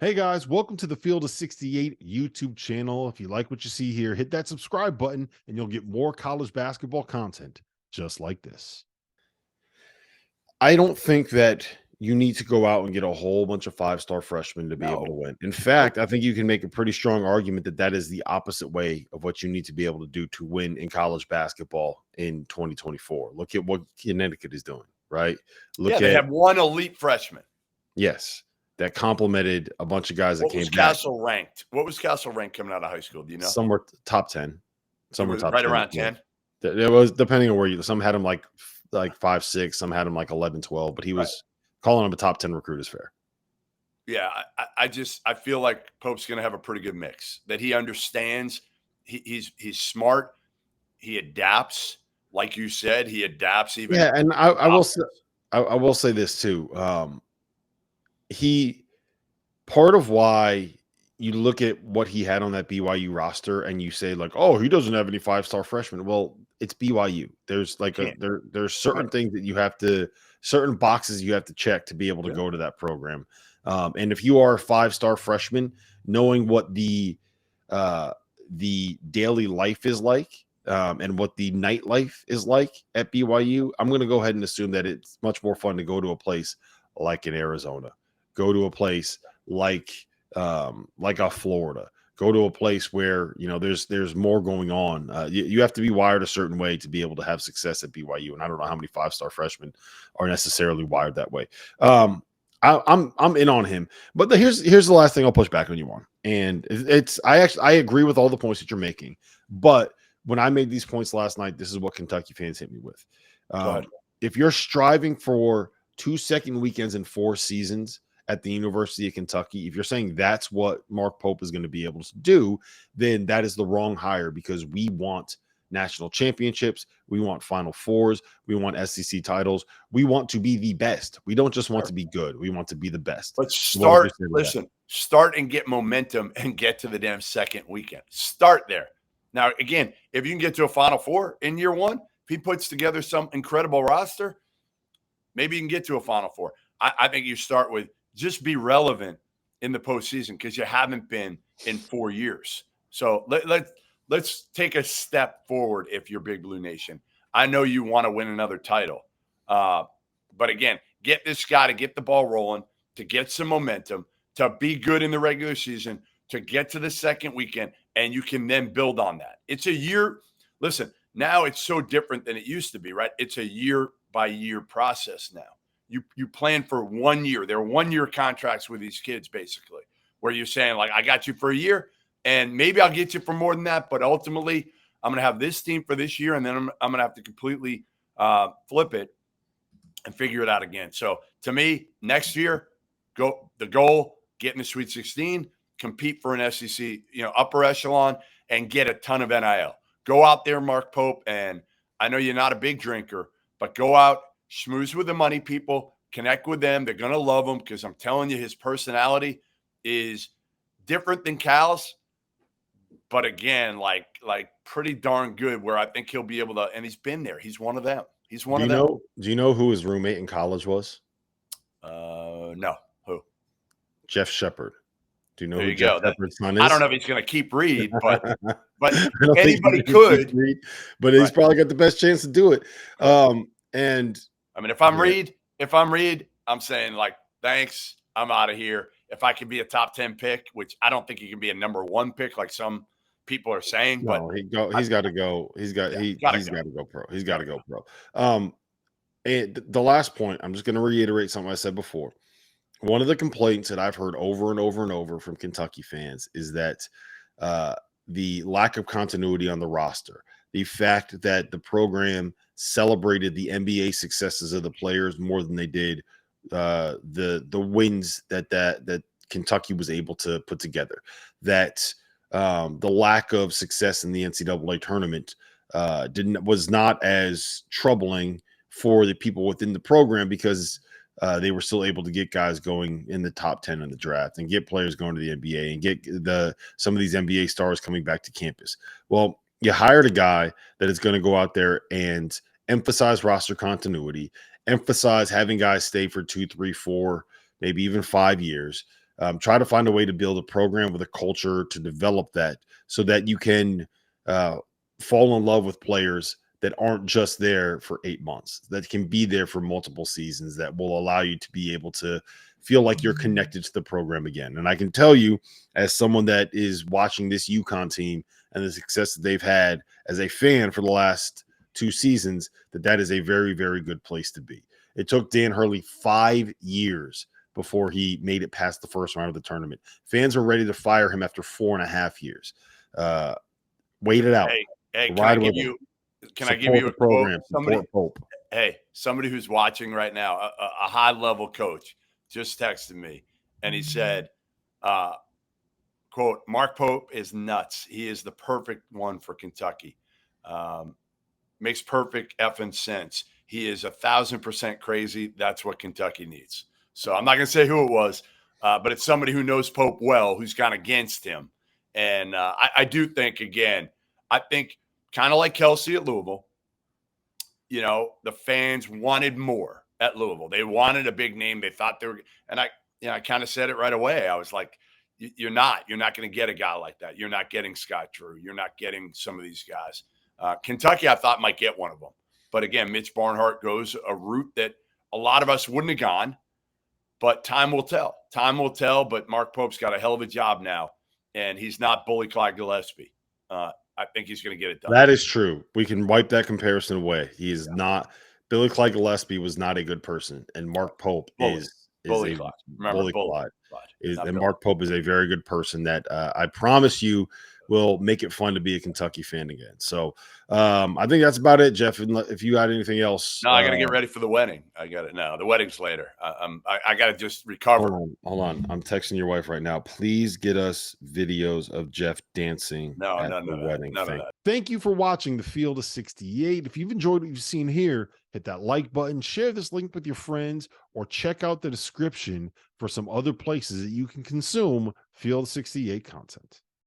Hey guys, welcome to the Field of 68 YouTube channel. If you like what you see here, hit that subscribe button and you'll get more college basketball content just like this. I don't think that you need to go out and get a whole bunch of five-star freshmen to be able to No. win. In Nope. fact, I think you can make a pretty strong argument that that is the opposite way of what you need to be able to do to win in college basketball in 2024. Look at what Connecticut is doing, right? Look They at, have one elite freshman. yes, that complemented a bunch of guys that What came was back. Castle ranked? What was Castle ranked coming out of high school? Do you know? Somewhere top 10. It Somewhere was top right 10. around Yeah. 10. It was depending on where you, some had him like 5, 6, some had him like 11, 12, but he Right. was calling him a top 10 recruit is fair. Yeah, I feel like Pope's going to have a pretty good mix. That he understands. He's smart. He adapts, like you said. He adapts even. Yeah, and I will say, I will say this too. He part of why you look at what he had on that BYU roster and you say like, oh, he doesn't have any five-star freshmen. Well, it's BYU. There's like Can't. there's certain things that you have to, certain boxes you have to check to be able to Yeah. go to that program. And if you are a five-star freshman, knowing what the daily life is like, and what the nightlife is like at BYU, I'm going to go ahead and assume that it's much more fun to go to a place like in Arizona, go to a place like a Florida, go to a place where there's more going on. You have to be wired a certain way to be able to have success at BYU, and I don't know how many five-star freshmen are necessarily wired that way. I'm in on him, but here's the last thing I'll push back on you on, and I agree with all the points that you're making, but when I made these points last night, this is what Kentucky fans hit me with. If you're striving for 2 second weekends in 4 seasons at the University of Kentucky, if you're saying that's what Mark Pope is going to be able to do, then that is the wrong hire, because we want national championships. We want Final Fours. We want SEC titles. We want to be the best. We don't just want to be good. We want to be the best. But start and get momentum and get to the damn second weekend. Start there. Now, again, if you can get to a Final Four in year one, if he puts together some incredible roster, maybe you can get to a Final Four. I think you start with just be relevant in the postseason, because you haven't been in 4 years. So let's take a step forward if you're Big Blue Nation. I know you want to win another title. But again, get this guy to get the ball rolling, to get some momentum, to be good in the regular season, to get to the second weekend, and you can then build on that. It's a year. Listen, now it's so different than it used to be, right? It's a year-by-year process now. You plan for 1 year. There are 1-year contracts with these kids, basically, where you're saying, like, I got you for a year, and maybe I'll get you for more than that, but ultimately I'm going to have this team for this year, and then I'm going to have to completely flip it and figure it out again. So to me, next year, the goal, get in the Sweet 16, compete for an SEC, upper echelon, and get a ton of NIL. Go out there, Mark Pope, and I know you're not a big drinker, but go out, schmooze with the money people, connect with them. They're going to love him, because I'm telling you, his personality is different than Cal's, but again, like pretty darn good, where I think he'll be able to, and he's been there. He's one of them. He's one of them. Do you know who his roommate in college was? No. Who? Jeff Shepard. Do you know There who you Jeff go. Shepard's son is? I don't know if he's going to keep Reed, but I don't think anybody he could. Reed, but he's probably got the best chance to do it. And I mean, if I'm Reed, I'm saying, like, thanks, I'm out of here. If I could be a top 10 pick, which I don't think he can be a number 1 pick like some people are saying, but he's got to go. He's got to go pro. He's got to go pro. And the last point, I'm just going to reiterate something I said before. One of the complaints that I've heard over and over and over from Kentucky fans is that the lack of continuity on the roster, the fact that the program celebrated the NBA successes of the players more than they did the wins that Kentucky was able to put together, that the lack of success in the NCAA tournament was not as troubling for the people within the program, because they were still able to get guys going in the top 10 in the draft and get players going to the NBA and get some of these NBA stars coming back to campus. Well, you hired a guy that is going to go out there and emphasize roster continuity, emphasize having guys stay for 2, 3, 4, maybe even 5 years, Try to find a way to build a program with a culture to develop that so that you can fall in love with players that aren't just there for 8 months, that can be there for multiple seasons, that will allow you to be able to feel like you're connected to the program again. And I can tell you, as someone that is watching this UConn team and the success that they've had as a fan for the last 2 seasons, that is a very, very good place to be. It took Dan Hurley 5 years before he made it past the first round of the tournament. Fans were ready to fire him after 4.5 years. Wait it out. Hey, can I give you a program, quote? Pope. Somebody who's watching right now, a high-level coach, just texted me, and he said, quote, Mark Pope is nuts. He is the perfect one for Kentucky. Makes perfect effing sense. He is 1,000% crazy. That's what Kentucky needs. So I'm not going to say who it was, but it's somebody who knows Pope well, who's gone against him. And I do think, again, I think kind of like Kelsey at Louisville, you know, the fans wanted more at Louisville. They wanted a big name. They thought they were, and I kind of said it right away. I was like, you're not going to get a guy like that. You're not getting Scott Drew. You're not getting some of these guys. Kentucky, I thought, might get one of them. But again, Mitch Barnhart goes a route that a lot of us wouldn't have gone, but time will tell. Time will tell, but Mark Pope's got a hell of a job now, and he's not Bully Clyde Gillespie. I think he's going to get it done. That is true. We can wipe that comparison away. He is not – Billy Clyde Gillespie was not a good person, and Mark Pope is Bully Clyde. Remember, Bully Clyde. And Mark Pope is a very good person that I promise you will make it fun to be a Kentucky fan again. So I think that's about it, Jeff. If you got anything else. No, I got to get ready for the wedding. I got it. No, the wedding's later. I got to just recover. Hold on. I'm texting your wife right now. Please get us videos of Jeff dancing at the wedding. Thank you for watching the Field of 68. If you've enjoyed what you've seen here, hit that like button, share this link with your friends, or check out the description for some other places that you can consume Field 68 content.